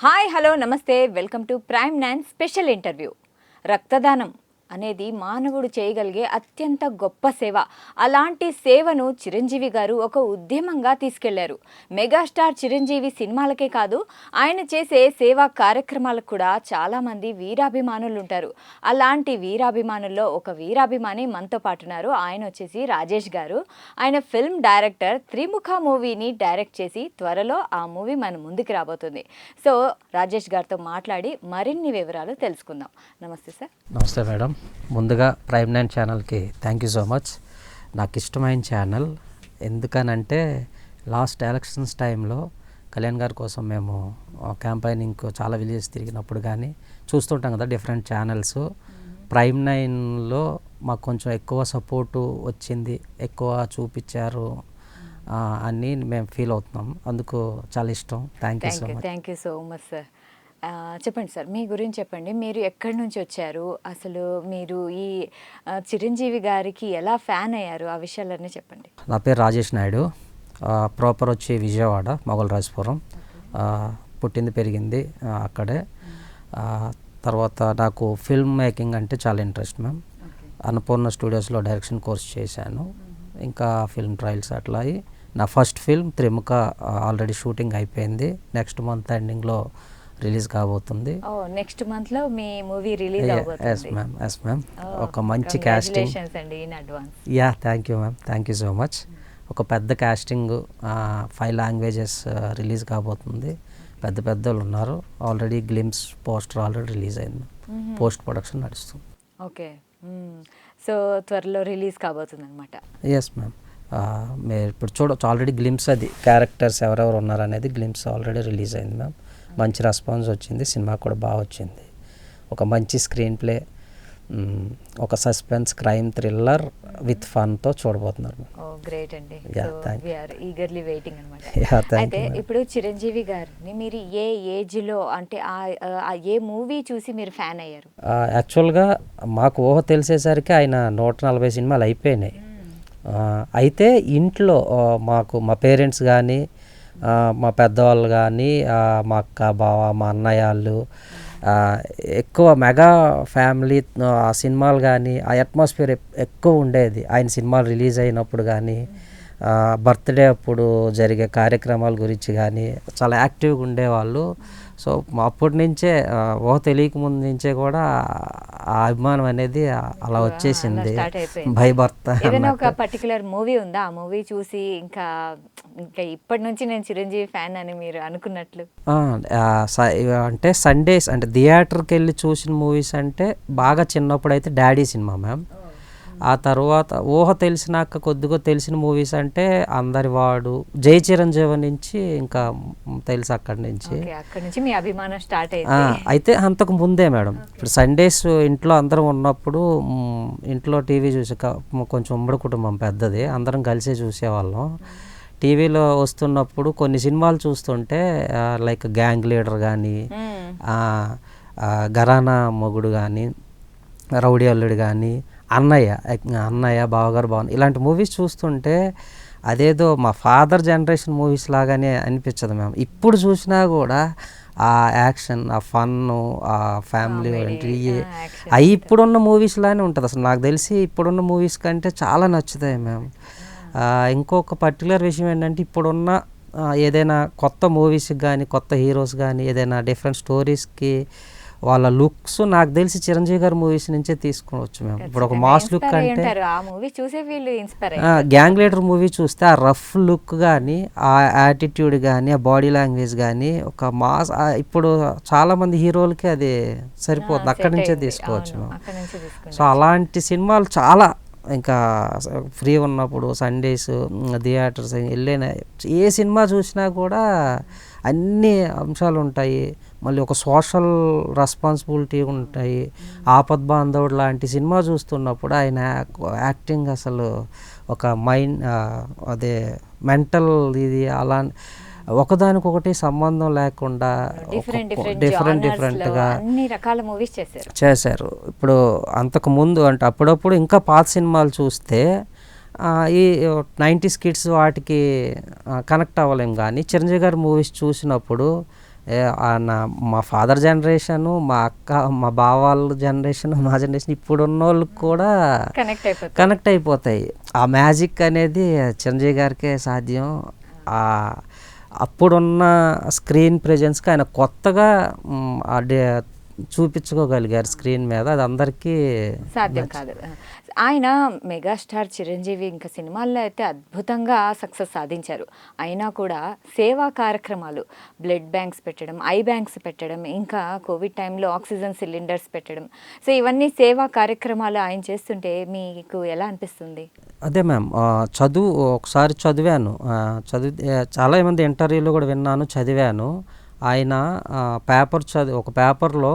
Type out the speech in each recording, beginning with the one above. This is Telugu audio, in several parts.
హాయ్ హలో నమస్తే welcome to prime 9 special interview. రక్తదానం అనేది మానవుడు చేయగలిగే అత్యంత గొప్ప సేవ. అలాంటి సేవను చిరంజీవి గారు ఒక ఉద్యమంగా తీసుకెళ్లారు. మెగాస్టార్ చిరంజీవి సినిమాలకే కాదు, ఆయన చేసే సేవా కార్యక్రమాలకు కూడా చాలామంది వీరాభిమానులు ఉంటారు. అలాంటి వీరాభిమానుల్లో ఒక వీరాభిమాని మనతో పాటున్నారు. ఆయన వచ్చేసి రాజేష్ గారు. ఆయన ఫిల్మ్ డైరెక్టర్. త్రిముఖ మూవీని డైరెక్ట్ చేసి త్వరలో ఆ మూవీ మన ముందుకు రాబోతుంది. సో రాజేష్ గారితో మాట్లాడి మరిన్ని వివరాలు తెలుసుకుందాం. నమస్తే సార్. నమస్తే మేడం. ముందుగా ప్రైమ్ 9 ఛానల్కి థ్యాంక్ యూ సో మచ్. నాకు ఇష్టమైన ఛానల్ ఎందుకనంటే లాస్ట్ ఎలక్షన్స్ టైంలో కళ్యాణ్ గారి కోసం మేము క్యాంపైనింగ్ చాలా విలేజెస్ తిరిగినప్పుడు కానీ చూస్తుంటాం కదా డిఫరెంట్ ఛానల్స్. ప్రైమ్ 9లో మాకు కొంచెం ఎక్కువ సపోర్టు వచ్చింది, ఎక్కువ చూపించారు అని మేము ఫీల్ అవుతున్నాం. అందుకు చాలా ఇష్టం. Thank you so much. Thank you so much sir. చెప్పండి సార్, మీ గురించి చెప్పండి. మీరు ఎక్కడి నుంచి వచ్చారు, అసలు మీరు ఈ చిరంజీవి గారికి ఎలా ఫ్యాన్ అయ్యారు, ఆ విషయాలన్నీ చెప్పండి. నా పేరు రాజేష్ నాయుడు. ప్రాపర్ వచ్చి విజయవాడ మొగల్రాజపురం. పుట్టింది పెరిగింది అక్కడే. తర్వాత నాకు ఫిల్మ్ మేకింగ్ అంటే చాలా ఇంట్రెస్ట్ మ్యామ్. అన్నపూర్ణ స్టూడియోస్లో డైరెక్షన్ కోర్స్ చేశాను. ఇంకా ఫిల్మ్ ట్రయల్స్ అట్లా అయ్యి నా first film Trimukha already shooting అయిపోయింది. నెక్స్ట్ మంత్ ఎండింగ్లో రిలీజ్ కాబోతుంది. నెక్స్ట్ మంత్ లో మీ మూవీ రిలీజ్ అవబోతుంది. Yes ma'am. ఒక మంచి casting. Yeah thank you ma'am. Thank you so much. ఒక పెద్ద కాస్టింగ్, 5 లాంగ్వేజెస్ రిలీజ్ కాబోతుంది. పెద్ద పెద్దలు ఉన్నారు. Already glimpse poster already release అయింది. పోస్ట్ ప్రొడక్షన్ నడుస్తుంది. ఓకే, సో త్వరలో రిలీజ్ కాబోతుంది అనమాట. Yes ma'am. మీరు ఇప్పుడు చూడవచ్చు ఆల్రెడీ గ్లిమ్స్, అది క్యారెక్టర్స్ ఎవరెవరు ఉన్నారు అనేది గ్లిమ్స్ ఆల్రెడీ రిలీజ్ అయింది మ్యామ్. మంచి రెస్పాన్స్ వచ్చింది. సినిమా కూడా బాగా వచ్చింది. ఒక మంచి స్క్రీన్ ప్లే, ఒక సస్పెన్స్ క్రైమ్ థ్రిల్లర్ విత్ ఫన్తో చూడబోతున్నారు. గ్రేట్ అండి. ఈగర్లీ వెయిటింగ్ అనమాట. అయితే ఇప్పుడు చిరంజీవి గారిని మీరు ఏ ఏజ్లో, అంటే ఏ మూవీ చూసి మీరు ఫ్యాన్ అయ్యారు? యాక్చువల్గా మాకు ఊహ తెలిసేసరికి ఆయన 140 సినిమాలు అయిపోయినాయి. అయితే ఇంట్లో మాకు మా పేరెంట్స్ కానీ, మా పెద్దవాళ్ళు కానీ, మా అక్క బావ, మా అన్నయ్య వాళ్ళు ఎక్కువ మెగా ఫ్యామిలీ ఆ సినిమాలు కానీ ఆ అట్మాస్ఫియర్ ఎక్కువ ఉండేది. ఆయన సినిమాలు రిలీజ్ అయినప్పుడు కానీ, బర్త్డే అప్పుడు జరిగే కార్యక్రమాల గురించి కానీ చాలా యాక్టివ్గా ఉండేవాళ్ళు. సో అప్పటి నుంచే ఊహ తెలియక ముందు నుంచే కూడా ఆ అభిమానం అనేది అలా వచ్చేసింది. భయ భర్త. ఏదైనా ఒక పర్టికులర్ మూవీ ఉందా, ఆ మూవీ చూసి ఇంకా ఇప్పటి నుంచి నేను చిరంజీవి ఫ్యాన్ అని మీరు అనుకున్నట్లు? అంటే సండేస్, అంటే థియేటర్కి వెళ్ళి చూసిన మూవీస్ అంటే బాగా చిన్నప్పుడు అయితే డాడీ సినిమా మ్యామ్. ఆ తర్వాత ఊహ తెలిసినాక కొద్దిగా తెలిసిన మూవీస్ అంటే అందరివాడు, జై చిరంజీవి నుంచి ఇంకా తెలుసు అక్కడి నుంచి మీ అభిమానం స్టార్ట్ అయింది. అయితే అంతకు ముందే మేడం, ఇప్పుడు సండేస్ ఇంట్లో అందరం ఉన్నప్పుడు ఇంట్లో టీవీ చూసి, కొంచెం ఉమ్మడి కుటుంబం పెద్దది, అందరం కలిసే చూసేవాళ్ళం. టీవీలో వస్తున్నప్పుడు కొన్ని సినిమాలు చూస్తుంటే లైక్ గ్యాంగ్ లీడర్ కానీ, ఘరానా మొగుడు కానీ, రౌడీ అల్లుడు కానీ, అన్నయ్య బావగారు బాగుంది, ఇలాంటి మూవీస్ చూస్తుంటే అదేదో మా ఫాదర్ జనరేషన్ మూవీస్ లాగానే అనిపించదు మ్యామ్. ఇప్పుడు చూసినా కూడా ఆ యాక్షన్, ఆ ఫన్, ఆ ఫ్యామిలీ అవి ఇప్పుడున్న మూవీస్ లానే ఉంటుంది. అసలు నాకు తెలిసి ఇప్పుడున్న మూవీస్ కంటే చాలా నచ్చుతాయి మ్యామ్. ఇంకొక పర్టికులర్ విషయం ఏంటంటే, ఇప్పుడున్న ఏదైనా కొత్త మూవీస్కి కానీ, కొత్త హీరోస్ కానీ, ఏదైనా డిఫరెంట్ స్టోరీస్కి వాళ్ళ లుక్స్ నాకు తెలిసి చిరంజీవి గారి మూవీస్ నుంచే తీసుకోవచ్చు మేము. ఇప్పుడు ఒక మాస్ లుక్ అంటే గ్యాంగ్ లీడర్ మూవీ చూస్తే ఆ రఫ్ లుక్ కానీ, ఆ యాటిట్యూడ్ కానీ, ఆ బాడీ లాంగ్వేజ్ కానీ ఒక మాస్, ఇప్పుడు చాలామంది హీరోలకి అది సరిపోతుంది, అక్కడి నుంచే తీసుకోవచ్చు మేము. సో అలాంటి సినిమాలు చాలా, ఇంకా ఫ్రీ ఉన్నప్పుడు సండేస్ థియేటర్స్ వెళ్ళిన ఏ సినిమా చూసినా కూడా అన్ని అంశాలు ఉంటాయి. మళ్ళీ ఒక సోషల్ రెస్పాన్సిబిలిటీ ఉంటాయి. ఆపద్ బాంధవుడు లాంటి సినిమా చూస్తున్నప్పుడు ఆయన యాక్టింగ్ అసలు ఒక మైండ్, అదే మెంటల్ ఇది అలా ఒకదానికొకటి సంబంధం లేకుండా డిఫరెంట్గా చేశారు. ఇప్పుడు అంతకుముందు అంటే అప్పుడప్పుడు ఇంకా పాత సినిమాలు చూస్తే ఈ 90s కిడ్స్ వాటికి కనెక్ట్ అవ్వలేం, కానీ చిరంజీవి గారి మూవీస్ చూసినప్పుడు మా ఫాదర్ జనరేషను, మా అక్క, మా బావ వాళ్ళ జనరేషన్, మా జనరేషన్ ఇప్పుడున్న వాళ్ళకి కూడా కనెక్ట్ అయిపోతాయి. ఆ మ్యాజిక్ అనేది చిరంజీవి గారికే సాధ్యం. అప్పుడున్న స్క్రీన్ ప్రెజెన్స్కి ఆయన కొత్తగా చూపించుకోగలిగారు స్క్రీన్ మీద. అది అందరికీ సాధ్యం కాదు. ఆయన మెగాస్టార్ చిరంజీవి ఇంకా సినిమాల్లో అయితే అద్భుతంగా సక్సెస్ సాధించారు. అయినా కూడా సేవా కార్యక్రమాలు, బ్లడ్ బ్యాంక్స్ పెట్టడం, ఐ బ్యాంక్స్ పెట్టడం, ఇంకా కోవిడ్ టైంలో ఆక్సిజన్ సిలిండర్స్ పెట్టడం, సో ఇవన్నీ సేవా కార్యక్రమాలు ఆయన చేస్తుంటే మీకు ఎలా అనిపిస్తుంది? అదే మ్యామ్, ఒకసారి చదివాను, చాలామంది ఇంటర్వ్యూలో కూడా విన్నాను, చదివాను. ఆయన ఒక పేపర్లో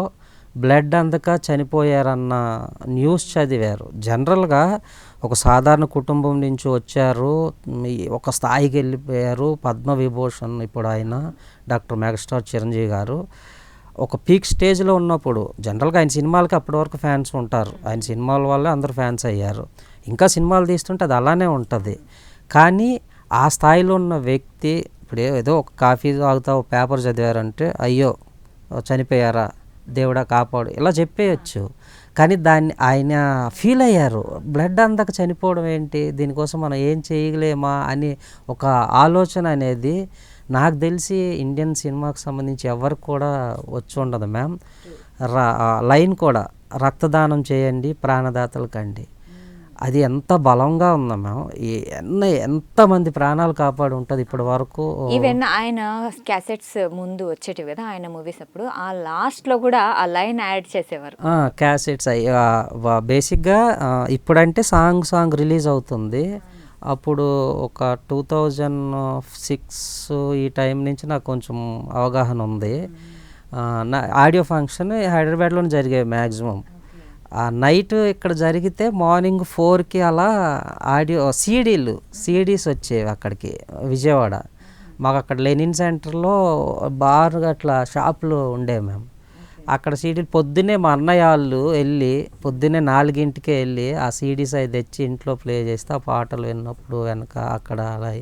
బ్లడ్ అందక చనిపోయారన్న న్యూస్ చదివారు. జనరల్గా ఒక సాధారణ కుటుంబం నుంచి వచ్చారు, ఒక స్థాయికి వెళ్ళిపోయారు, పద్మవిభూషణ్ ఇప్పుడు ఆయన డాక్టర్ మెగాస్టార్ చిరంజీవి గారు ఒక పీక్ స్టేజ్లో ఉన్నప్పుడు జనరల్గా ఆయన సినిమాలకి అప్పటి వరకు ఫ్యాన్స్ ఉంటారు. ఆయన సినిమాల వల్లే అందరు ఫ్యాన్స్ అయ్యారు. ఇంకా సినిమాలు తీస్తుంటే అది అలానే ఉంటుంది. కానీ ఆ స్థాయిలో ఉన్న వ్యక్తి ఇప్పుడు ఏదో ఒక కాఫీ తాగుతా ఒక పేపర్ చదివారంటే అయ్యో చనిపోయారా, దేవుడా కాపాడు, ఇలా చెప్పేయచ్చు. కానీ ఆయన ఫీల్ అయ్యారు, బ్లడ్ అందక చనిపోవడం ఏంటి, దీనికోసం మనం ఏం చేయలేమా అని ఒక ఆలోచన అనేది నాకు తెలిసి ఇండియన్ సినిమాకి సంబంధించి ఎవరికి కూడా వచ్చి ఉండదు మ్యామ్. లైన్ కూడా రక్తదానం చేయండి ప్రాణదాతలు కండి, అది ఎంత బలంగా ఉందా మ్యామ్. ఎంతమంది ప్రాణాలు కాపాడు ఉంటుంది ఇప్పటి వరకు. ఈవెన్ ఆయన క్యాసెట్స్ ముందు వచ్చేటివి కదా ఆయన మూవీస్ అప్పుడు, ఆ లాస్ట్లో కూడా ఆ లైన్ యాడ్ చేసేవారు. క్యాసెట్స్ బేసిక్గా ఇప్పుడంటే సాంగ్ రిలీజ్ అవుతుంది. అప్పుడు ఒక 2006 ఈ టైం నుంచి నాకు కొంచెం అవగాహన ఉంది. నా ఆడియో ఫంక్షన్ హైదరాబాద్లోనే జరిగాయి మ్యాక్సిమం. నైట్ ఇక్కడ జరిగితే మార్నింగ్ 4కి అలా ఆడియో సీడీస్ వచ్చేవి అక్కడికి విజయవాడ. మాకు అక్కడ లెనిన్ సెంటర్లో బాగా అట్లా షాపులు ఉండేవి మేము. అక్కడ సీడీలు పొద్దున్నే మా అన్నయ్య వాళ్ళు పొద్దున్నే 4కే వెళ్ళి ఆ సీడీస్ అవి తెచ్చి ఇంట్లో ప్లే చేస్తే ఆ పాటలు విన్నప్పుడు వెనక అక్కడ అలా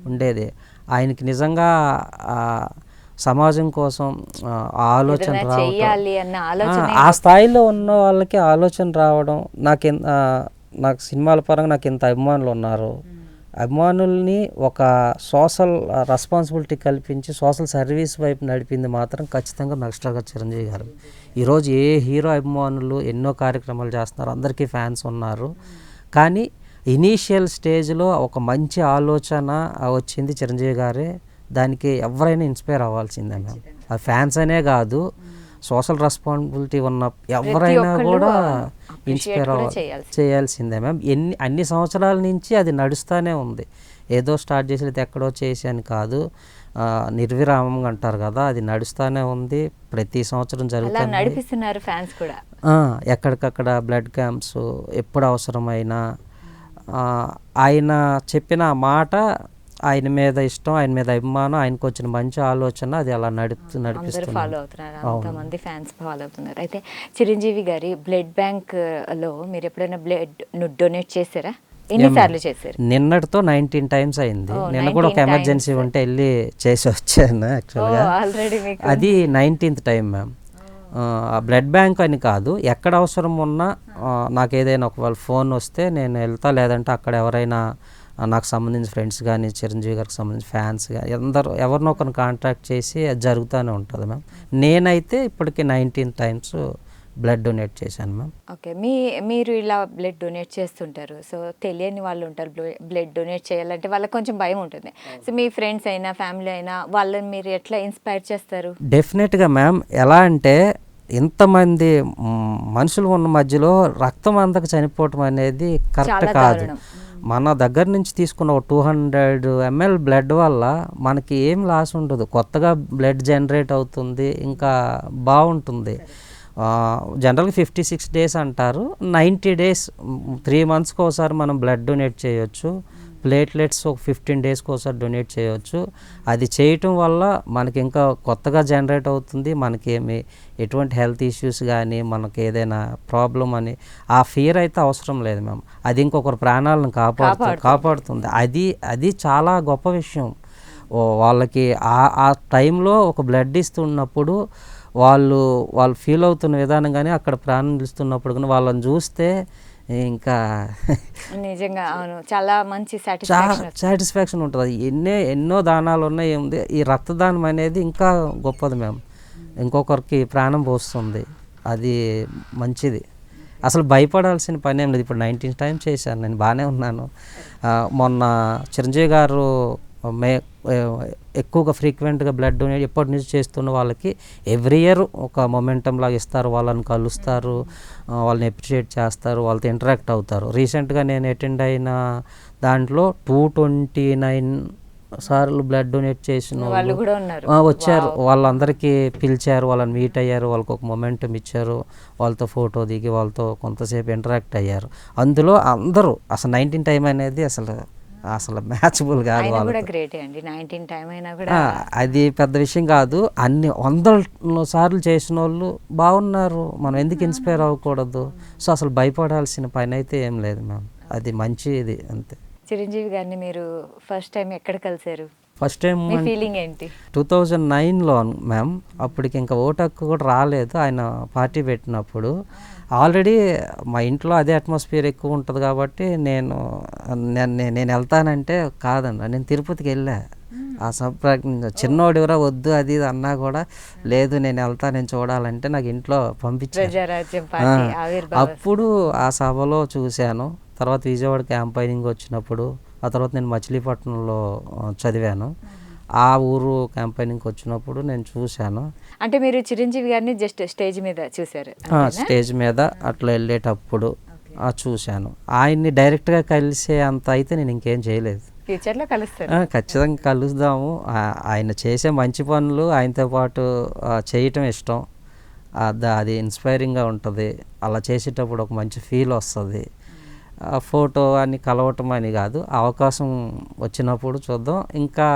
ఉండేది. ఆయనకి నిజంగా సమాజం కోసం ఆలోచన రావడం, ఆ స్థాయిలో ఉన్న వాళ్ళకి ఆలోచన రావడం, నాకు సినిమాల పరంగా నాకు ఇంత అభిమానులు ఉన్నారు, అభిమానుల్ని ఒక సోషల్ రెస్పాన్సిబిలిటీ కల్పించి సోషల్ సర్వీస్ వైపు నడిపింది మాత్రం ఖచ్చితంగా మెగాస్టార్ గారు చిరంజీవి గారు. ఈరోజు ఏ హీరో అభిమానులు ఎన్నో కార్యక్రమాలు చేస్తున్నారు, అందరికీ ఫ్యాన్స్ ఉన్నారు. కానీ ఇనీషియల్ స్టేజ్లో ఒక మంచి ఆలోచన వచ్చింది చిరంజీవి గారే. దానికి ఎవరైనా ఇన్స్పైర్ అవ్వాల్సిందే మ్యామ్. అది ఫ్యాన్స్ అనే కాదు, సోషల్ రెస్పాన్సిబిలిటీ ఉన్న ఎవరైనా కూడా ఇన్స్పైర్ చేయాల్సిందే మ్యామ్. అన్ని సంవత్సరాల నుంచి అది నడుస్తూనే ఉంది. ఏదో స్టార్ట్ చేసేది ఎక్కడో చేసి అని కాదు, నిర్విరామంగా అంటారు కదా, అది నడుస్తూనే ఉంది. ప్రతి సంవత్సరం జరుగుతుంది, నడిపిస్తున్నారు ఫ్యాన్స్ కూడా. ఎక్కడికక్కడ బ్లడ్ క్యాంప్స్ ఎప్పుడు అవసరమైనా ఆయన చెప్పిన మాట, ఆయన మీద ఇష్టం, ఆయన మీద అభిమానం, ఆయనకు వచ్చిన మంచి ఆలోచన, అది అలా నడిపిస్తున్నారు, ఫాలో అవుతున్నారు, అంతమంది ఫ్యాన్స్ ఫాలో అవుతున్నారు. అయితే చిరంజీవి గారి బ్లడ్ బ్యాంక్ లో మీరు ఎప్పుడైనా బ్లడ్ డొనేట్ చేశారా? ఎన్నిసార్లు చేశారు? నిన్నటితో 19 టైమ్స్ అయింది. నిన్న కూడా ఒక ఎమర్జెన్సీ ఉంటే వెళ్ళి చేసి వచ్చాను యాక్చువల్గా. అది 19th time ma'am. Blood bank అని కాదు, ఎక్కడ అవసరం ఉన్నా నాకు ఏదైనా ఒకవేళ ఫోన్ వస్తే నేను వెళ్తా, లేదంటే అక్కడ ఎవరైనా నాకు సంబంధించిన ఫ్రెండ్స్ కానీ చిరంజీవి గారికి సంబంధించిన ఫ్యాన్స్ కానీ ఎవరినో ఒకరిని కాంటాక్ట్ చేసి అది జరుగుతూనే ఉంటుంది మ్యామ్. నేనైతే ఇప్పటికి 19 టైమ్స్ బ్లడ్ డొనేట్ చేశాను మ్యామ్. ఓకే, మీరు ఇలా బ్లడ్ డొనేట్ చేస్తుంటారు, సో తెలియని వాళ్ళు ఉంటారు బ్లడ్ డొనేట్ చేయాలంటే వాళ్ళకి కొంచెం భయం ఉంటుంది. సో మీ ఫ్రెండ్స్ అయినా ఫ్యామిలీ అయినా వాళ్ళని మీరు ఎట్లా ఇన్స్పైర్ చేస్తారు? డెఫినెట్గా మ్యామ్. ఎలా అంటే ఇంతమంది మనుషులు ఉన్న మధ్యలో రక్తం అందక చనిపోవటం అనేది కరెక్ట్ కాదు. మన దగ్గర నుంచి తీసుకున్న 200 ml బ్లడ్ వల్ల మనకి ఏం లాస్ ఉండదు, కొత్తగా బ్లడ్ జనరేట్ అవుతుంది, ఇంకా బాగుంటుంది. జనరల్గా 56 days అంటారు, 90 days 3 monthsకి ఒకసారి మనం బ్లడ్ డొనేట్ చేయొచ్చు. ప్లేట్లెట్స్ ఒక 15 daysకి ఒకసారి డొనేట్ చేయవచ్చు. అది చేయటం వల్ల మనకి ఇంకా కొత్తగా జనరేట్ అవుతుంది, మనకి ఎటువంటి హెల్త్ ఇష్యూస్ కానీ మనకి ఏదైనా ప్రాబ్లం అని ఆ ఫియర్ అయితే అవసరం లేదు మ్యామ్. అది ఇంకొకరు ప్రాణాలను కాపాడుతుంది. అది చాలా గొప్ప విషయం. వాళ్ళకి ఆ టైంలో ఒక బ్లడ్ ఇస్తున్నప్పుడు వాళ్ళు ఫీల్ అవుతున్న విధానం కానీ అక్కడ ప్రాణం నిలుస్తున్నప్పుడు కానీ వాళ్ళని చూస్తే ఇంకా నిజంగా అవును, చాలా మంచి చాలా సాటిస్ఫాక్షన్. సాటిస్ఫాక్షన్ ఉంటుంది. ఎన్నో దానాలు ఉన్నాయి, ఏముంది ఈ రక్తదానం అనేది ఇంకా గొప్పది మ్యామ్. ఇంకొకరికి ప్రాణం పోస్తుంది, అది మంచిది. అసలు భయపడాల్సిన పని ఏం లేదు. ఇప్పుడు 19 టైమ్స్ చేశాను, నేను బాగానే ఉన్నాను. మొన్న చిరంజీవి గారు ఎక్కువగా ఫ్రీక్వెంట్గా బ్లడ్ డొనేట్ ఎప్పటి నుంచి చేస్తున్న వాళ్ళకి ఎవ్రీ ఇయర్ ఒక మొమెంటం లాగా ఇస్తారు, వాళ్ళని కలుస్తారు, వాళ్ళని అప్రిషియేట్ చేస్తారు, వాళ్ళతో ఇంటరాక్ట్ అవుతారు. రీసెంట్గా నేను అటెండ్ అయిన దాంట్లో 229 సార్లు బ్లడ్ డొనేట్ చేసిన వాళ్ళు కూడా ఉన్నారు, వచ్చారు. వాళ్ళందరికీ పిలిచారు, వాళ్ళని మీట్ అయ్యారు, వాళ్ళకి ఒక మొమెంటం ఇచ్చారు, వాళ్ళతో ఫోటో దిగి వాళ్ళతో కొంతసేపు ఇంటరాక్ట్ అయ్యారు. అందులో అందరూ అసలు 19 టైం అనేది అసలు మ్యాచబుల్ కాదు. కూడా గ్రేటే అండి, 19 టైం అయినా కూడా అది పెద్ద విషయం కాదు. అన్ని 100 సార్లు చేసిన వాళ్ళు బాగున్నారు, మనం ఎందుకు ఇన్స్పైర్ అవ్వకూడదు? సో అసలు భయపడాల్సిన పని అయితే ఏం లేదు మ్యామ్, అది మంచిది అంతే. చిరంజీవి గారిని మీరు ఫస్ట్ టైం ఎక్కడ కలిసారు? ఫస్ట్ టైం ఫీలింగ్ ఏంటి? 2009లో మ్యామ్. అప్పటికి ఇంకా ఓటు హక్కు కూడా రాలేదు. ఆయన పార్టీ పెట్టినప్పుడు ఆల్రెడీ మా ఇంట్లో అదే అట్మాస్ఫియర్ ఎక్కువ ఉంటుంది కాబట్టి నేను వెళ్తానంటే కాదన్న, నేను తిరుపతికి వెళ్ళా. ఆ చిన్నోడివరా వద్దు అది ఇది అన్నా కూడా లేదు నేను వెళ్తా, నేను చూడాలంటే నాకు ఇంట్లో పంపించారు. అప్పుడు ఆ సభలో చూశాను. తర్వాత విజయవాడ క్యాంపైనింగ్ వచ్చినప్పుడు, ఆ తర్వాత నేను మచిలీపట్నంలో చదివాను. ఆ ఊరు క్యాంపైనింగ్కి వచ్చినప్పుడు నేను చూశాను. అంటే మీరు చిరంజీవి గారిని జస్ట్ స్టేజ్ మీద చూశారు? స్టేజ్ మీద అట్లా వెళ్ళేటప్పుడు చూశాను. ఆయన్ని డైరెక్ట్గా కలిసే అంత అయితే నేను ఇంకేం చేయలేదు. ఫ్యూచర్లో కలుస్తారు? ఖచ్చితంగా కలుద్దాము. ఆయన చేసే మంచి పనులు ఆయనతో పాటు చేయటం ఇష్టం. అది ఇన్స్పైరింగ్గా ఉంటుంది. అలా చేసేటప్పుడు ఒక మంచి ఫీల్ వస్తుంది. ఫోటో అని కలవటం అని కాదు, అవకాశం వచ్చినప్పుడు చూద్దాం. ఇంకా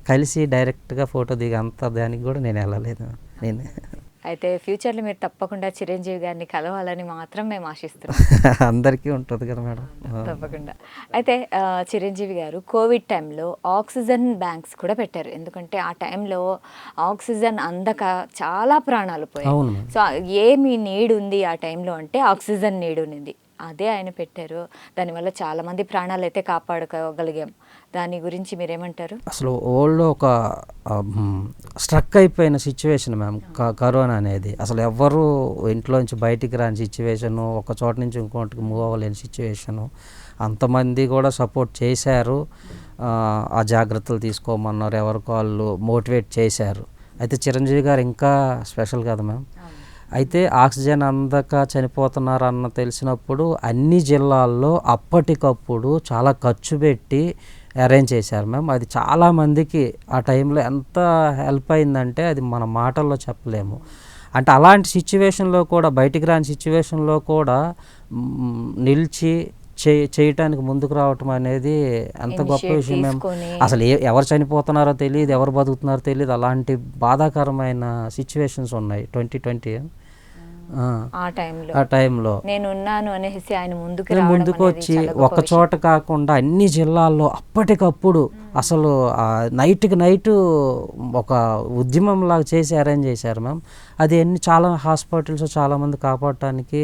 కలిసి డైరెక్ట్గా ఫోటో దిగంత దానికి కూడా నేను వెళ్ళలేదు. అయితే ఫ్యూచర్లో మీరు తప్పకుండా చిరంజీవి గారిని కలవాలని మాత్రం మేము ఆశిస్తున్నాం. అందరికీ ఉంటుంది కదా మేడం. తప్పకుండా. అయితే చిరంజీవి గారు కోవిడ్ టైంలో ఆక్సిజన్ బ్యాంక్స్ కూడా పెట్టారు. ఎందుకంటే ఆ టైంలో ఆక్సిజన్ అందక చాలా ప్రాణాలు పోయాయి. సో ఏమి నీడ్ ఉంది ఆ టైంలో అంటే ఆక్సిజన్ నీడ్ ఉంది, అదే ఆయన పెట్టారు. దానివల్ల చాలామంది ప్రాణాలు అయితే కాపాడుకోగలిగాం. దాని గురించి మీరేమంటారు? అసలు వరల్డ్లో ఒక స్ట్రక్ అయిపోయిన సిచ్యువేషన్ మ్యామ్ కరోనా అనేది. అసలు ఎవ్వరూ ఇంట్లోంచి బయటికి రాని సిచ్యువేషను, ఒక చోట నుంచి ఇంకోటికి మూవ్ అవ్వలేని సిచ్యువేషను. అంతమంది కూడా సపోర్ట్ చేశారు, ఆ జాగ్రత్తలు తీసుకోమన్నారు, ఎవరికి వాళ్ళు మోటివేట్ చేశారు. అయితే చిరంజీవి గారు ఇంకా స్పెషల్ కదా మ్యామ్. అయితే ఆక్సిజన్ అందక చనిపోతున్నారు అన్న తెలిసినప్పుడు అన్ని జిల్లాల్లో అప్పటికప్పుడు చాలా ఖర్చు పెట్టి అరేంజ్ చేశారు మ్యామ్. అది చాలామందికి ఆ టైంలో ఎంత హెల్ప్ అయిందంటే అది మన మాటల్లో చెప్పలేము. అంటే అలాంటి సిచ్యువేషన్లో కూడా, బయటికి రాని సిచ్యువేషన్లో కూడా నిలిచి చేయటానికి ముందుకు రావటం అనేది ఎంత గొప్ప విషయం మేము. అసలు ఎవరు చనిపోతున్నారో తెలియదు, ఎవరు బతుకుతున్నారో తెలియదు, అలాంటి బాధాకరమైన సిచ్యువేషన్స్ ఉన్నాయి 2020. ఆ టైంలో ఆయన ముందుకు వచ్చి ఒక చోట కాకుండా అన్ని జిల్లాల్లో అప్పటికప్పుడు అసలు నైట్కి నైట్ ఒక ఉద్యమం లాగా చేసి అరేంజ్ చేశారు మ్యామ్. అది చాలా హాస్పిటల్స్ చాలామంది కాపాడటానికి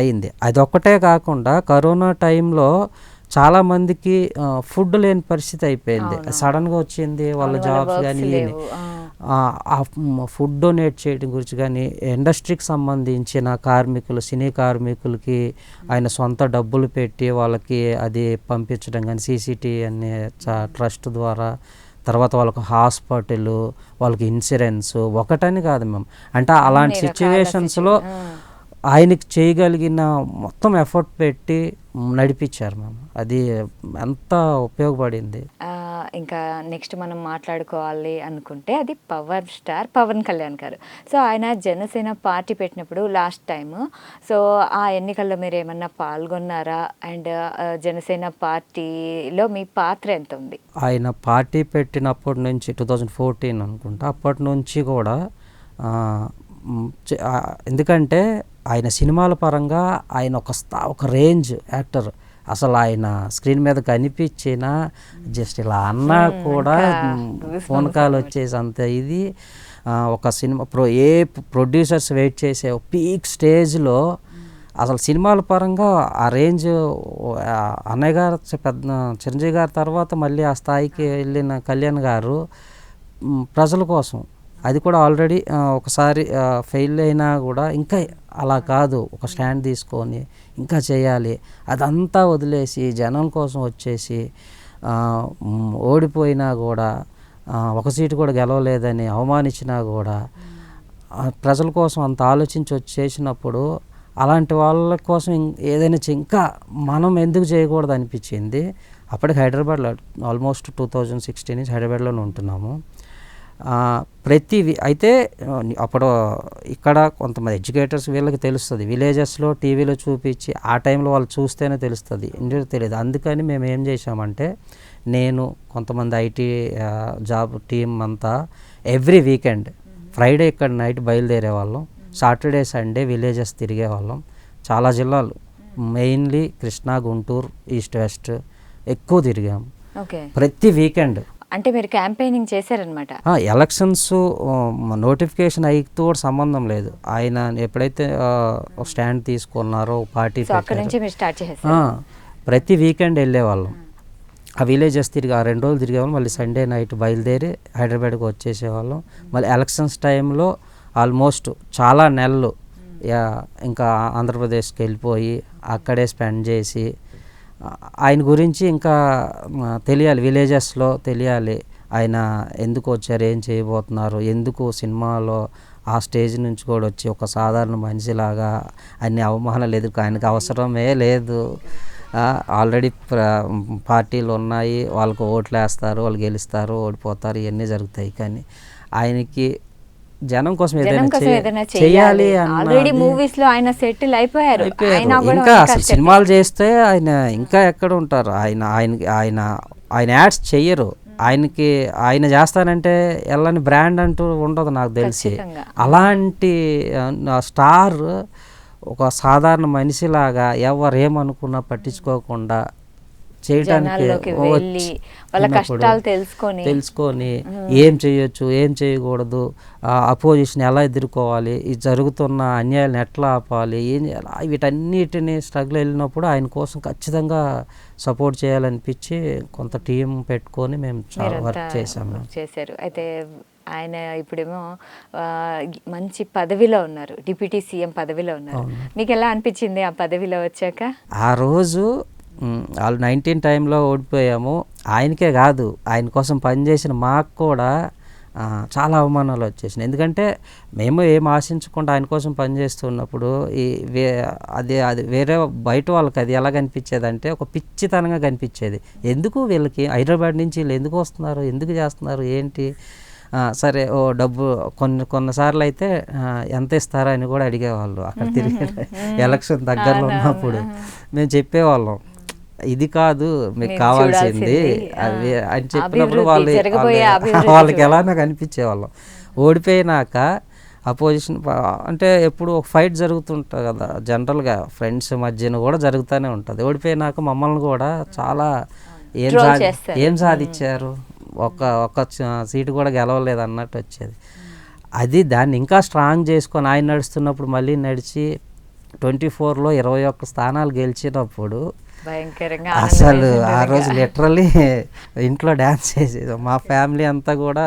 అయింది. అదొక్కటే కాకుండా కరోనా టైంలో చాలామందికి ఫుడ్ లేని పరిస్థితి అయిపోయింది. సడన్గా వచ్చింది, వాళ్ళ జాబ్స్ కానీ ఆ ఫుడ్ డొనేట్ చేయడం గురించి కానీ, ఇండస్ట్రీకి సంబంధించిన కార్మికులు, సినీ కార్మికులకి ఆయన సొంత డబ్బులు పెట్టి వాళ్ళకి అది పంపించడం కానీ, CCT అనే ట్రస్ట్ ద్వారా, తర్వాత వాళ్ళకు హాస్పిటల్, వాళ్ళకి ఇన్సూరెన్స్, ఒకటని కాదు మ్యామ్. అంటే అలాంటి సిచ్యువేషన్స్లో ఆయనకి చేయగలిగిన మొత్తం ఎఫర్ట్ పెట్టి నడిపించారు మ్యామ్. అది ఎంత ఉపయోగపడింది. ఇంకా నెక్స్ట్ మనం మాట్లాడుకోవాలి అనుకుంటే అది పవర్ స్టార్ పవన్ కళ్యాణ్ గారు. సో ఆయన జనసేన పార్టీ పెట్టినప్పుడు లాస్ట్ టైము, సో ఆ ఎన్నికల్లో మీరు ఏమన్నా పాల్గొన్నారా? అండ్ జనసేన పార్టీలో మీ పాత్ర ఎంత ఉంది? ఆయన పార్టీ పెట్టినప్పటి నుంచి 2014 అనుకుంటా, అప్పటి నుంచి కూడా ఎందుకంటే ఆయన సినిమాల పరంగా ఆయన ఒక రేంజ్ యాక్టర్. అసలు ఆయన స్క్రీన్ మీద కనిపించిన జస్ట్ ఇలా అన్నా కూడా ఫోన్ కాల్ వచ్చేసి అంత ఇది ఒక సినిమా ఏ ప్రొడ్యూసర్స్ వెయిట్ చేసే పీక్ స్టేజ్లో అసలు సినిమాల పరంగా ఆ రేంజ్ అన్నయ్య గారు పెద్ద చిరంజీవి గారి తర్వాత మళ్ళీ ఆ స్థాయికి వెళ్ళిన కళ్యాణ్ గారు ప్రజల కోసం, అది కూడా ఆల్రెడీ ఒకసారి ఫెయిల్ అయినా కూడా ఇంకా అలా కాదు, ఒక స్టాండ్ తీసుకొని ఇంకా చేయాలి, అదంతా వదిలేసి జనం కోసం వచ్చేసి ఓడిపోయినా కూడా ఒక సీటు కూడా గెలవలేదని అవమానించినా కూడా ప్రజల కోసం అంత ఆలోచించి వచ్చేసినప్పుడు అలాంటి వాళ్ళ కోసం ఏదైనా ఇంకా మనం ఎందుకు చేయకూడదు అనిపించింది. అప్పటికి హైదరాబాద్లో ఆల్మోస్ట్ 2016 నుంచి హైదరాబాద్లోనే ఉంటున్నాము. అయితే అప్పుడు ఇక్కడ కొంతమంది ఎడ్యుకేటర్స్ వీళ్ళకి తెలుస్తుంది, విలేజెస్లో టీవీలో చూపించి ఆ టైంలో వాళ్ళు చూస్తేనే తెలుస్తుంది, ఇండియాలో తెలియదు. అందుకని మేము ఏం చేసామంటే నేను కొంతమంది ఐటీ జాబ్ టీం అంతా ఎవ్రీ వీకెండ్ ఫ్రైడే ఇక్కడ నైట్ బయలుదేరే వాళ్ళం, సాటర్డే సండే విలేజెస్ తిరిగే వాళ్ళం. చాలా జిల్లాలు, mainly Krishna, Guntur, east west ఎక్కువ తిరిగాము ప్రతి వీకెండ్. అంటే మీరు క్యాంపెయినింగ్ చేశారనమాట. ఎలక్షన్స్ నోటిఫికేషన్ అయితో కూడా సంబంధం లేదు, ఆయన ఎప్పుడైతే స్టాండ్ తీసుకున్నారో పార్టీ ప్రతి వీకెండ్ వెళ్ళేవాళ్ళం. ఆ విలేజెస్ తిరిగి 2 రోజులు తిరిగేవాళ్ళం, మళ్ళీ సండే నైట్ బయలుదేరి హైదరాబాద్కి వచ్చేసేవాళ్ళం. మళ్ళీ ఎలక్షన్స్ టైంలో ఆల్మోస్ట్ చాలా నెలలు ఇంకా ఆంధ్రప్రదేశ్కి వెళ్ళిపోయి అక్కడే స్పెండ్ చేసి ఆయన గురించి ఇంకా తెలియాలి, విలేజెస్లో తెలియాలి, ఆయన ఎందుకు వచ్చారు, ఏం చేయబోతున్నారు, ఎందుకు సినిమాలో ఆ స్టేజ్ నుంచి కూడా వచ్చి ఒక సాధారణ మనిషిలాగా అన్ని అవమానాలు ఎదుర్కొ, ఆయనకు అవసరమే లేదు, ఆల్రెడీ పార్టీలు ఉన్నాయి, వాళ్ళకు ఓట్లు వేస్తారు, వాళ్ళు గెలుస్తారు, ఓడిపోతారు, ఇవన్నీ జరుగుతాయి. కానీ ఆయనకి జనం కోసం ఏదైనా చేయాలి ఆల్రెడీ మూవీస్ లో ఆయన సెటిల్ అయిపోయారు. ఇంకా అసలు సినిమాలు చేస్తే ఆయన ఇంకా ఎక్కడ ఉంటారు, ఆయన యాడ్స్ చెయ్యరు, ఆయన చేస్తానంటే వెళ్ళని బ్రాండ్ అంటూ ఉండదు నాకు తెలిసి. అలాంటి స్టార్ ఒక సాధారణ మనిషిలాగా ఎవరు ఏమనుకున్నా పట్టించుకోకుండా చేయడానికి వాళ్ళ కష్టాలు తెలుసుకొని ఏం చేయొచ్చు, ఏం చేయకూడదు, అపోజిషన్ ఎలా ఎదుర్కోవాలి, ఈ జరుగుతున్న అన్యాయాలను ఎట్లా ఆపాలి, ఏం చేయాలి, వీటన్నిటిని స్ట్రగుల్ వెళ్ళినప్పుడు ఆయన కోసం ఖచ్చితంగా సపోర్ట్ చేయాలనిపించి కొంత టీం పెట్టుకొని మేము చాలా వర్క్ చేశారు. అయితే ఆయన ఇప్పుడేమో మంచి పదవిలో ఉన్నారు, డిప్యూటీ సీఎం పదవిలో ఉన్నారు. మీకు ఎలా అనిపించింది ఆ పదవిలో వచ్చాక? ఆ రోజు వాళ్ళు 19 టైంలో ఓడిపోయాము, ఆయనకే కాదు ఆయన కోసం పనిచేసిన మాకు కూడా చాలా అవమానాలు వచ్చేసినాయి. ఎందుకంటే మేము ఏం ఆశించకుండా ఆయన కోసం పనిచేస్తున్నప్పుడు అది వేరే బయట వాళ్ళకి అది ఎలా కనిపించేది అంటే ఒక పిచ్చితనంగా కనిపించేది. ఎందుకు వీళ్ళకి హైదరాబాద్ నుంచి వీళ్ళు ఎందుకు వస్తున్నారు, ఎందుకు చేస్తున్నారు, ఏంటి, సరే ఓ డబ్బు కొన్నిసార్లు అయితే ఎంత ఇస్తారా అని కూడా అడిగేవాళ్ళు. అక్కడ తిరిగి ఎలక్షన్ దగ్గరలో ఉన్నప్పుడు మేము చెప్పేవాళ్ళం, ఇది కాదు మీకు కావాల్సింది అవి అని చెప్పినప్పుడు వాళ్ళకి ఎలానో కనిపించేవాళ్ళం. ఓడిపోయినాక అపోజిషన్ అంటే ఎప్పుడు ఒక ఫైట్ జరుగుతుంటుంది కదా, జనరల్గా ఫ్రెండ్స్ మధ్యన కూడా జరుగుతూనే ఉంటుంది. ఓడిపోయినాక మమ్మల్ని కూడా చాలా ఏం సాధించారు, ఒక్క సీటు కూడా గెలవలేదు అన్నట్టు వచ్చేది. దాన్ని ఇంకా స్ట్రాంగ్ చేసుకొని ఆయన నడుస్తున్నప్పుడు మళ్ళీ నడిచి 24లో 21 స్థానాలు గెలిచినప్పుడు అసలు ఆ రోజు లిటరల్లీ ఇంట్లో డ్యాన్స్ చేసేది. మా ఫ్యామిలీ అంతా కూడా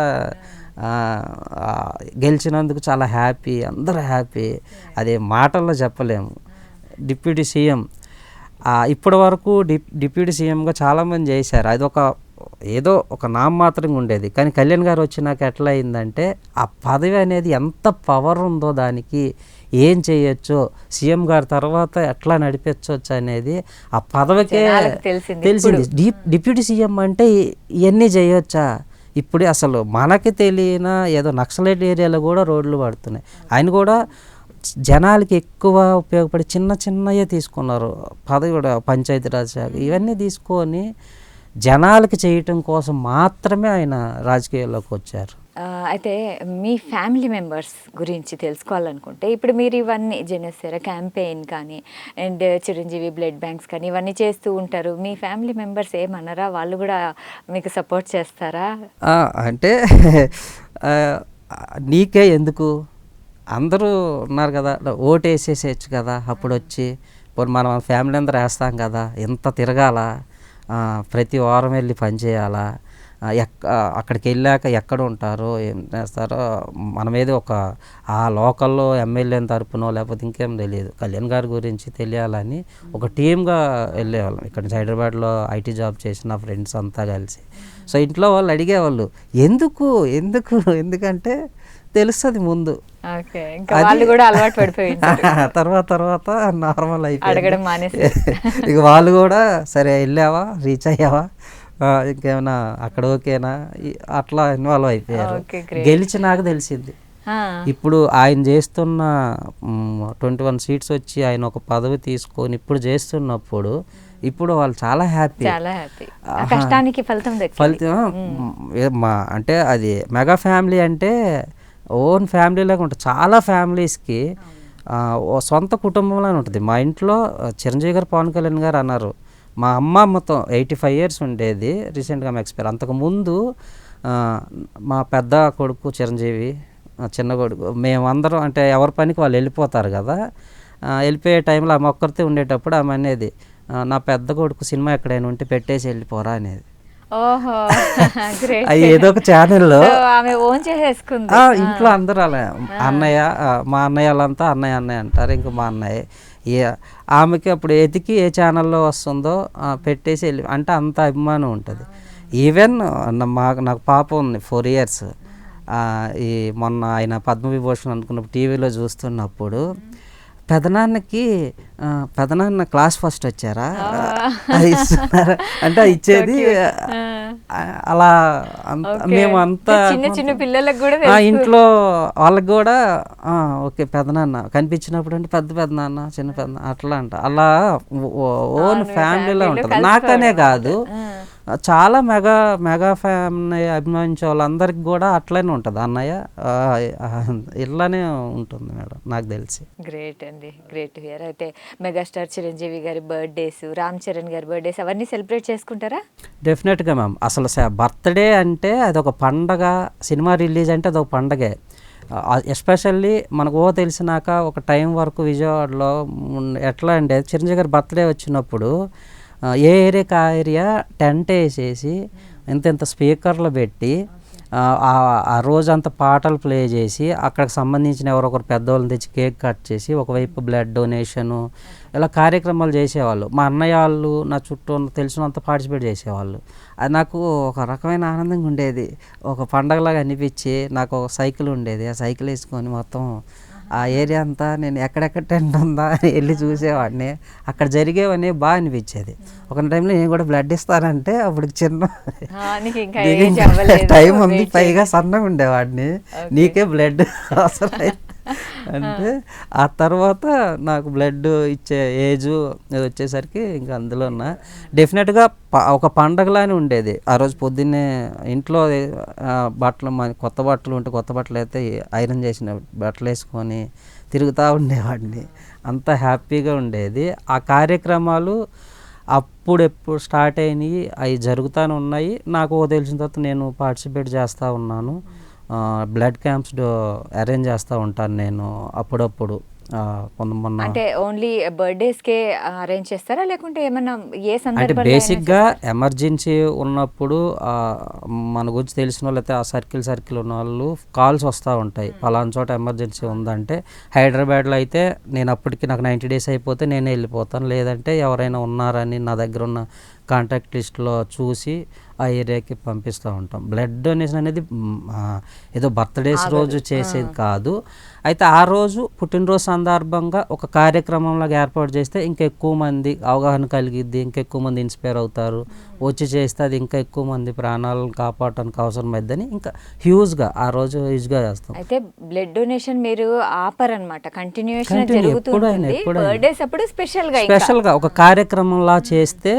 గెలిచినందుకు చాలా హ్యాపీ, అందరూ హ్యాపీ, అది మాటల్లో చెప్పలేము. డిప్యూటీ సీఎం ఇప్పటి వరకు డిప్యూటీ సీఎంగా చాలామంది చేశారు, అది ఏదో ఒక నామమాత్రంగా ఉండేది. కానీ కళ్యాణ్ గారు వచ్చినాక ఎట్లా అయిందంటే ఆ పదవి అనేది ఎంత పవర్ ఉందో, దానికి ఏం చేయొచ్చో, సీఎం గారి తర్వాత ఎట్లా నడిపించవచ్చు అనేది ఆ పదవికే తెలిసింది. డిప్యూటీ సీఎం అంటే ఇవన్నీ చేయొచ్చా, ఇప్పుడు అసలు మనకి తెలియన ఏదో నక్సలైట్ ఏరియాలో కూడా రోడ్లు పడుతున్నాయి. ఆయన కూడా జనాలకి ఎక్కువ ఉపయోగపడి చిన్నవే తీసుకున్నారు, పదవి కూడా పంచాయతీరాజ్ శాఖ ఇవన్నీ తీసుకొని జనాలకి చేయటం కోసం మాత్రమే ఆయన రాజకీయాల్లోకి వచ్చారు. అయితే మీ ఫ్యామిలీ మెంబర్స్ గురించి తెలుసుకోవాలనుకుంటే ఇప్పుడు మీరు ఇవన్నీ జనసేన క్యాంపెయిన్ కానీ అండ్ చిరంజీవి బ్లడ్ బ్యాంక్స్ కానీ ఇవన్నీ చేస్తూ ఉంటారు. మీ ఫ్యామిలీ మెంబర్స్ ఏమన్నారా? వాళ్ళు కూడా మీకు సపోర్ట్ చేస్తారా? అంటే ఆ, నీకే ఎందుకు, అందరూ ఉన్నారు కదా, ఓటు వేసేసేయచ్చు కదా, అప్పుడు వచ్చి ఇప్పుడు మనం ఫ్యామిలీ అందరూ వేస్తాం కదా, ఎంత తిరగాల, ప్రతి వారం వెళ్ళి పని చేయాలా, అక్కడికి వెళ్ళాక ఎక్కడ ఉంటారో ఏం చేస్తారో మన మీద ఒక ఆ లోకల్లో ఎమ్మెల్యేని తరపునో లేకపోతే ఇంకేం తెలియదు, కళ్యాణ్ గారి గురించి తెలియాలని ఒక టీమ్గా వెళ్ళేవాళ్ళం. ఇక్కడ నుంచి హైదరాబాద్లో ఐటీ జాబ్ చేసిన ఫ్రెండ్స్ అంతా కలిసి. సో ఇంట్లో వాళ్ళు అడిగేవాళ్ళు ఎందుకు ఎందుకు ఎందుకంటే తెలుస్తుంది ముందు, తర్వాత నార్మల్ అయిపోయింది. ఇక వాళ్ళు కూడా సరే వెళ్ళావా, రీచ్ అయ్యావా, ఇంకేమైనా అక్కడ ఓకేనా, అట్లా ఇన్వాల్వ్ అయిపోయారు. గెలిచినాక తెలిసింది. ఇప్పుడు ఆయన చేస్తున్న 21 సీట్స్ వచ్చి ఆయన ఒక పదవి తీసుకొని ఇప్పుడు చేస్తున్నప్పుడు ఇప్పుడు వాళ్ళు చాలా హ్యాపీ. అంటే అది మెగా ఫ్యామిలీ అంటే ఓన్ ఫ్యామిలీ లాగా ఉంటుంది. చాలా ఫ్యామిలీస్కి సొంత కుటుంబంలానే ఉంటుంది. మా ఇంట్లో చిరంజీవి గారు, పవన్ కళ్యాణ్ గారు అన్నారు, మా అమ్మ మొత్తం 85 years ఉండేది, రీసెంట్గా ఆమె ఎక్స్పైర్. అంతకుముందు మా పెద్ద కొడుకు చిరంజీవి, చిన్న కొడుకు, మేమందరం అంటే ఎవరి పనికి వాళ్ళు వెళ్ళిపోతారు కదా, వెళ్ళిపోయే టైంలో ఆమె ఒక్కరితే ఉండేటప్పుడు ఆమె అనేది, నా పెద్ద కొడుకు సినిమా ఎక్కడైనా ఉంటే పెట్టేసి వెళ్ళిపోరా అనేది. అది ఏదో ఒక ఛానల్లో ఇంట్లో అందరూ అలా అన్నయ్య, మా అన్నయ్య వాళ్ళంతా అన్నయ్య అన్నయ్య అంటారు. ఇంకా మా అన్నయ్య ఆమెకి అప్పుడు ఎతికి ఏ ఛానల్లో వస్తుందో పెట్టేసి వెళ్ళి అంటే అంత అభిమానం ఉంటుంది. ఈవెన్ నాకు పాప ఉంది 4 years. ఈ మొన్న ఆయన పద్మవిభూషణ్ అనుకున్నప్పుడు టీవీలో చూస్తున్నప్పుడు పెదనాన్న క్లాస్ ఫస్ట్ వచ్చారా అది ఇస్తున్నారా అంటే ఇచ్చేది అలా. మేము అంతా ఇంట్లో వాళ్ళకి కూడా ఓకే పెదనాన్న కనిపించినప్పుడు అంటే పెద్దనాన్న చిన్న పెద్దనాన్న అట్లా అంట. అలా ఓన్ ఫ్యామిలీలో ఉంటుంది. నాకనే కాదు, చాలా మెగా ఫ్యామిలీ అభిమానించే వాళ్ళందరికి కూడా అట్లనే ఉంటుంది. అన్నయ్య ఇట్లానే ఉంటుంది మేడం నాకు తెలిసి. గ్రేట్ అండి, గ్రేట్ హియర్. అయితే మెగాస్టార్ చిరంజీవి గారి బర్త్డేస్, రామ్ చరణ్ గారి బర్త్డేస్ అవన్నీ సెలబ్రేట్ చేసుకుంటారా? డెఫినెట్గా మ్యామ్. అసలు బర్త్డే అంటే అదొక పండగ, సినిమా రిలీజ్ అంటే అదొక పండగే. ఎస్పెషల్లీ మనకు తెలిసినాక ఒక టైం వరకు విజయవాడలో ఎట్లా అంటే చిరంజీవి గారి బర్త్డే వచ్చినప్పుడు ఏ ఏరియాకి ఆ ఏరియా టెంట్ వేసేసి ఇంత స్పీకర్లు పెట్టి ఆ రోజంతా పాటలు ప్లే చేసి అక్కడికి సంబంధించిన ఎవరొకరు పెద్దవాళ్ళని తెచ్చి కేక్ కట్ చేసి ఒకవైపు బ్లడ్ డొనేషను ఇలా కార్యక్రమాలు చేసేవాళ్ళు. మా అన్నయ్య వాళ్ళు నా చుట్టూ తెలిసినంత పార్టిసిపేట్ చేసేవాళ్ళు. అది నాకు ఒక రకమైన ఆనందంగా ఉండేది, ఒక పండగలాగా అనిపించి. నాకు ఒక సైకిల్ ఉండేది, ఆ సైకిల్ వేసుకొని మొత్తం ఆ ఏరియా అంతా నేను ఎక్కడెక్కడ టెంట్ ఉందా అని వెళ్ళి చూసేవాడిని. అక్కడ జరిగేవన్నీ బాగా అనిపించేది. ఒక టైంలో నేను కూడా బ్లడ్ ఇస్తానంటే అప్పుడు చిన్న టైం ఉంది, పైగా సన్నగా ఉండేవాడిని, నీకే బ్లడ్ అవసరం అంటే ఆ తర్వాత నాకు బ్లడ్ ఇచ్చే ఏజు వచ్చేసరికి ఇంకా అందులో ఉన్నా. డెఫినెట్గా ఒక పండగలానే ఉండేది. ఆ రోజు పొద్దున్నే ఇంట్లో బట్టలు కొత్త బట్టలు ఉంటే కొత్త బట్టలు అయితే ఐరన్ చేసిన బట్టలు వేసుకొని తిరుగుతూ ఉండేవాడిని. అంత హ్యాపీగా ఉండేది. ఆ కార్యక్రమాలు అప్పుడెప్పుడు స్టార్ట్ అయినాయి, అవి జరుగుతూనే ఉన్నాయి. నాకు తెలిసిన తర్వాత నేను పార్టిసిపేట్ చేస్తూ ఉన్నాను. బ్లడ్ క్యాంప్స్ అరేంజ్ చేస్తూ ఉంటాను నేను అప్పుడప్పుడు. మొన్న అంటే ఓన్లీ బర్త్డేస్కే అరేంజ్ చేస్తారా లేకుంటే ఏమన్నా ఏ సందర్భంలో? అంటే బేసిక్గా ఎమర్జెన్సీ ఉన్నప్పుడు మన గురించి తెలిసిన వాళ్ళు అయితే ఆ సర్కిల్ ఉన్న వాళ్ళు కాల్స్ వస్తూ ఉంటాయి, పలానా చోట ఎమర్జెన్సీ ఉందంటే. హైదరాబాద్లో అయితే నేను అప్పటికి నాకు 90 days అయిపోతే నేనే వెళ్ళిపోతాను, లేదంటే ఎవరైనా ఉన్నారని నా దగ్గర ఉన్న కాంటాక్ట్ లిస్ట్లో చూసి ఆ ఏరియాకి పంపిస్తూ ఉంటాం. బ్లడ్ డొనేషన్ అనేది ఏదో బర్త్డేస్ రోజు చేసేది కాదు. అయితే ఆ రోజు పుట్టినరోజు సందర్భంగా ఒక కార్యక్రమంలాగా ఏర్పాటు చేస్తే ఇంకా ఎక్కువ మంది అవగాహన కలిగిద్ది, ఇంకా ఎక్కువ మంది ఇన్స్పైర్ అవుతారు, వచ్చి చేస్తే అది ఇంకా ఎక్కువ మంది ప్రాణాలను కాపాడటానికి అవసరమైద్దని ఇంకా హ్యూజ్గా ఆ రోజు హ్యూజ్గా చేస్తాం. అయితే బ్లడ్ డొనేషన్ మీరు ఆపరనమాట, కంటిన్యూషన్ జరుగుతుంది. బర్త్డేస్ అప్పుడు స్పెషల్గా ఒక కార్యక్రమంలా చేస్తే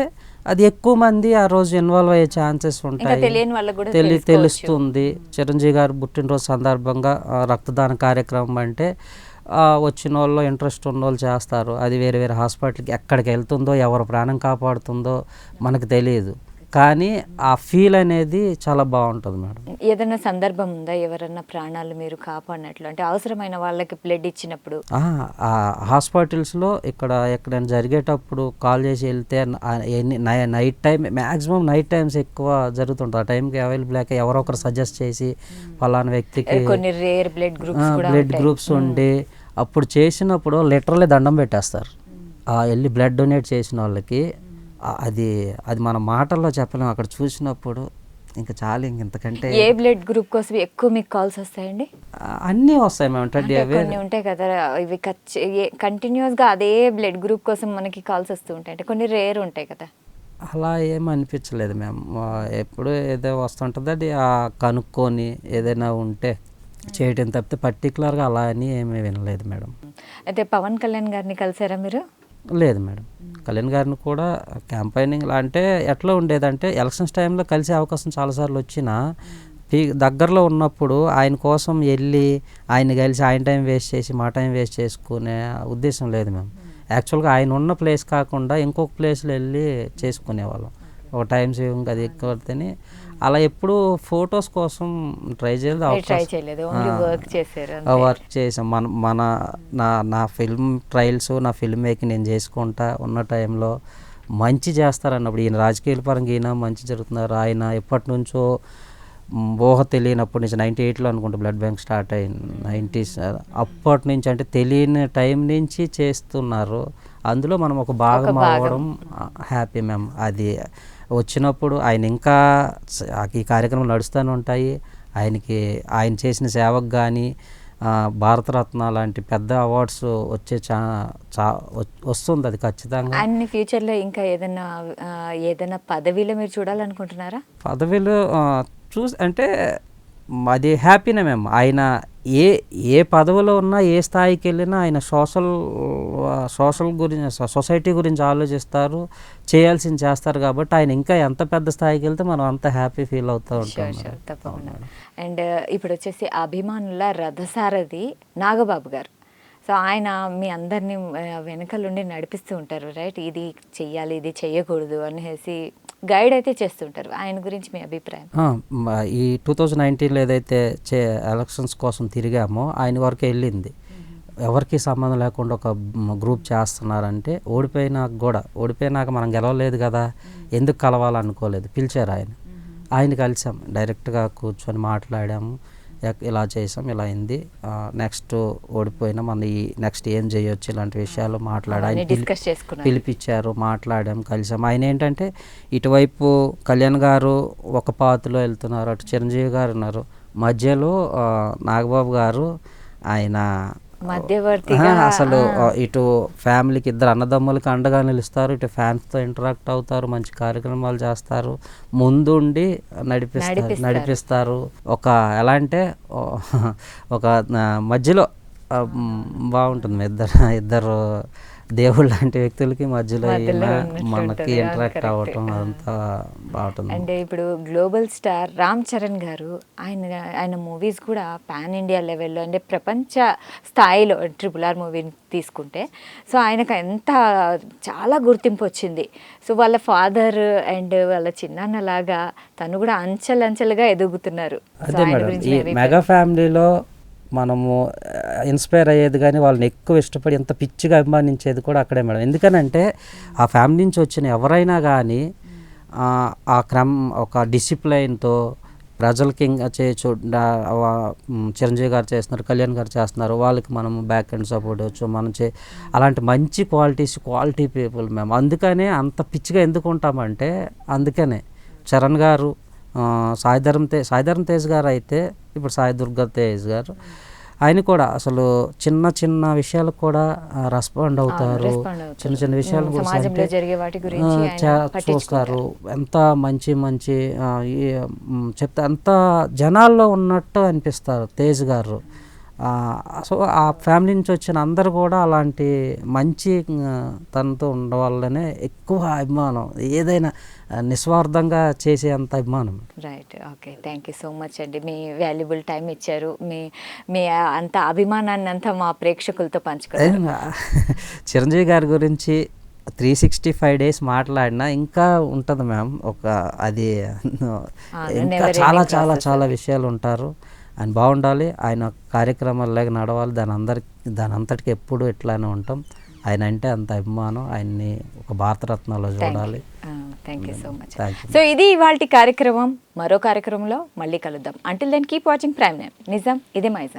అది ఎక్కువ మంది ఆ రోజు ఇన్వాల్వ్ అయ్యే ఛాన్సెస్ ఇంకా ఉంటాయి. తెలియని వాళ్ళకు కూడా తెలుసుకోవచ్చు. తెలుస్తుంది. చిరంజీవి గారు పుట్టినరోజు సందర్భంగా రక్తదాన కార్యక్రమం అంటే వచ్చిన వాళ్ళు ఇంట్రెస్ట్ ఉన్న వాళ్ళు చేస్తారు. అది వేరే వేరే హాస్పిటల్కి ఎక్కడికి వెళ్తుందో ఎవరు ప్రాణం కాపాడుతుందో మనకు తెలియదు, కానీ ఆ ఫీల్ అనేది చాలా బాగుంటుంది మేడం. ఏదైనా సందర్భం ఉందా ఎవరన్నా ప్రాణాలు మీరు కాపాడినట్లు, అంటే అవసరమైన వాళ్ళకి బ్లడ్ ఇచ్చినప్పుడు? హాస్పిటల్స్లో ఎక్కడైనా జరిగేటప్పుడు కాల్ చేసి వెళ్తే night time, maximum night times ఎక్కువ జరుగుతుంటుంది. ఆ టైంకి అవైలబుల్ లేక ఎవరో ఒకరు సజెస్ట్ చేసి ఫలానా వ్యక్తికి కొన్ని రేర్ బ్లడ్ గ్రూప్స్ ఉండి అప్పుడు చేసినప్పుడు లిటరల్లీ దండం పెట్టేస్తారు వెళ్ళి బ్లడ్ డొనేట్ చేసిన వాళ్ళకి. అది మన మాటల్లో చెప్పలేము, అక్కడ చూసినప్పుడు ఇంకా చాలా ఇంతకంటే. ఏ బ్లడ్ గ్రూప్ కోసం ఎక్కువ మీకు కాల్స్ వస్తాయండి? అన్నీ వస్తాయి మేము. కొన్ని ఉంటాయి కదా ఇవి కంటిన్యూస్గా అదే బ్లడ్ గ్రూప్ కోసం మనకి కాల్స్ వస్తూ ఉంటాయి, అంటే కొన్ని రేర్ ఉంటాయి కదా. అలా ఏం అనిపించలేదు మేము. ఎప్పుడు ఏదో వస్తుంటుంది, అది కనుక్కొని ఏదైనా ఉంటే చేయటం తప్పితే పర్టికులర్గా అలా అని ఏమీ వినలేదు మేడం. అయితే పవన్ కళ్యాణ్ గారిని కలిసారా మీరు? లేదు మేడం. కళ్యాణ్ గారిని కూడా క్యాంపైనింగ్ అంటే ఎట్లా ఉండేదంటే ఎలక్షన్స్ టైంలో కలిసే అవకాశం చాలాసార్లు వచ్చినా దగ్గరలో ఉన్నప్పుడు ఆయన కోసం వెళ్ళి ఆయన కలిసి ఆయన టైం వేస్ట్ చేసి మా టైం వేస్ట్ చేసుకునే ఉద్దేశం లేదు మేము. యాక్చువల్గా ఆయన ఉన్న ప్లేస్ కాకుండా ఇంకొక ప్లేస్లో వెళ్ళి చేసుకునేవాళ్ళం. ఒక టైం సేవింగ్ అది ఎక్కువని అలా ఎప్పుడు ఫొటోస్ కోసం ట్రై చేయలేదు. వర్క్ చేసాం. నా ఫిల్మ్ ట్రయల్స్, నా ఫిల్మ్ మేకింగ్ నేను చేసుకుంటా ఉన్న టైంలో మంచి చేస్తారన్నప్పుడు, ఈయన రాజకీయాల పరంగా ఈయన మంచి జరుగుతున్నారు. ఆయన ఎప్పటి నుంచో ఊహ తెలియనప్పటి నుంచి 98లో అనుకుంటా బ్లడ్ బ్యాంక్ స్టార్ట్ అయింది, 90s. అప్పటి నుంచి అంటే తెలియని టైం నుంచి చేస్తున్నారు. అందులో మనం ఒక భాగం అవ్వడం హ్యాపీ మ్యామ్. అది వచ్చినప్పుడు ఆయన ఇంకా ఈ కార్యక్రమం నడుస్తూనే ఉంటాయి. ఆయన చేసిన సేవకు కానీ భారతరత్న లాంటి పెద్ద అవార్డ్స్ వచ్చే వస్తుంది, అది ఖచ్చితంగా. అన్ని ఫ్యూచర్లో ఇంకా ఏదైనా పదవిలో మీరు చూడాలనుకుంటున్నారా? పదవిలో అంటే అది హ్యాపీనే మేము. ఆయన ఏ పదవిలో ఉన్నా, ఏ స్థాయికి వెళ్ళినా ఆయన సోషల్ గురించి, సొసైటీ గురించి ఆలోచిస్తారు, చేయాల్సింది చేస్తారు. కాబట్టి ఆయన ఇంకా ఎంత పెద్ద స్థాయికి వెళ్తే మనం అంత హ్యాపీ ఫీల్ అవుతూ ఉంటాం. తప్పకుండా. అండ్ ఇప్పుడు వచ్చేసి అభిమానుల రథసారథి నాగబాబు గారు. సో ఆయన మీ అందరినీ వెనకలుండి నడిపిస్తూ ఉంటారు, రైట్? ఇది చెయ్యాలి, ఇది చెయ్యకూడదు అనేసి గైడ్ అయితే చేస్తుంటారు. ఆయన గురించి మీ అభిప్రాయం? ఈ 2019లో ఏదైతే ఎలక్షన్స్ కోసం తిరిగామో ఆయన వరకు వెళ్ళింది. ఎవరికి సంబంధం లేకుండా ఒక గ్రూప్ చేస్తున్నారంటే ఓడిపోయినాక మనం గెలవలేదు కదా, ఎందుకు కలవాలనుకోలేదు. పిలిచారు ఆయన కలిసాం, డైరెక్ట్గా కూర్చొని మాట్లాడాము, ఇలా చేసాం, ఇలా అయింది, నెక్స్ట్ ఓడిపోయినా మన నెక్స్ట్ ఏం చేయొచ్చు, ఇలాంటి విషయాలు మాట్లాడాలి. పిలిపించారు, మాట్లాడాం, కలిసాం. ఆయన ఏంటంటే ఇటువైపు కళ్యాణ్ గారు ఒక పాత్రలో వెళ్తున్నారు, అటు చిరంజీవి గారు ఉన్నారు, మధ్యలో నాగబాబు గారు ఆయన మధ్యవర్తిగా. అసలు ఇటు ఫ్యామిలీకి, ఇద్దరు అన్నదమ్ములకి అండగా నిలుస్తారు, ఇటు ఫ్యాన్స్తో ఇంటరాక్ట్ అవుతారు, మంచి కార్యక్రమాలు చేస్తారు, ముందుండి నడిపిస్తారు. ఎలా అంటే ఒక మధ్యలో బాగుంటుంది. ఇద్దరు దేవుళ్ళు లాంటి వ్యక్తులకి మధ్యలో మనకి ఇంటరాక్ట్ అవ్వటం అదంతా బాగుంటుంది. అంటే ఇప్పుడు గ్లోబల్ స్టార్ రామ్ చరణ్ గారు ఆయన మూవీస్ కూడా పాన్ ఇండియా లెవెల్లో, అంటే ప్రపంచ స్థాయిలో, RRR మూవీని తీసుకుంటే సో ఆయనకు చాలా గుర్తింపు వచ్చింది. సో వాళ్ళ ఫాదర్ అండ్ వాళ్ళ చిన్నాన్నలాగా తను కూడా అంచెలంచెలుగా ఎదుగుతున్నారు. అదే మేడం, ఈ మెగా ఫ్యామిలీలో మనము ఇన్స్పైర్ అయ్యేది కానీ వాళ్ళని ఎక్కువ ఇష్టపడి ఎంత పిచ్చిగా అభిమానించేది కూడా అక్కడే మేడం. ఎందుకనంటే ఆ ఫ్యామిలీ నుంచి వచ్చిన ఎవరైనా కానీ ఒక డిసిప్లైన్తో ప్రజలకి చేయొచ్చు. చిరంజీవి గారు చేస్తున్నారు, కళ్యాణ్ గారు చేస్తున్నారు, వాళ్ళకి మనం బ్యాక్ అండ్ సపోర్ట్ ఇవ్వచ్చు, అలాంటి మంచి క్వాలిటీ పీపుల్ మేము. అందుకనే అంత పిచ్చిగా ఎందుకు ఉంటామంటే అందుకనే చరణ్ గారు, సాయిధరం తేజ్ గారు అయితే ఇప్పుడు సాయి దుర్గా తేజ్ గారు, ఆయన కూడా అసలు చిన్న విషయాలకు కూడా రెస్పాండ్ అవుతారు. చిన్న విషయాలు చూస్తారు. ఎంత మంచి చెప్తే అంత జనాల్లో ఉన్నట్టు అనిపిస్తారు తేజ్ గారు. సో ఆ ఫ్యామిలీ నుంచి వచ్చిన అందరు కూడా అలాంటి మంచి తనతో ఉండవాళ్ళనే ఎక్కువ అభిమానం, ఏదైనా నిస్వార్థంగా చేసేంత అభిమానం. Right, okay, thank you so much అండి. మీ వాల్యుబుల్ టైం ఇచ్చారు, మీ అంత అభిమానాన్ని అంతా మా ప్రేక్షకులతో పంచుకున్నారు. చిరంజీవి గారి గురించి 365 డేస్ మాట్లాడినా ఇంకా ఉంటుంది మ్యామ్. అది ఇంకా చాలా చాలా చాలా విషయాలు ఉంటారు. ఆయన బాగుండాలి, ఆయన కార్యక్రమాల్లాగా నడవాలి, దాని అంతటికి ఎప్పుడు ఇట్లానే ఉంటాం. ఆయన అంటే అంత అభిమానం, ఆయన్ని ఒక భారతరత్నాలో చూడాలి. Thank you so much. So ఇది ఇవాల్టి కార్యక్రమం. మరో కార్యక్రమంలో మళ్ళీ కలుద్దాం. Until then keep watching Prime Nine. నిజాం, ఇదే మైజాం.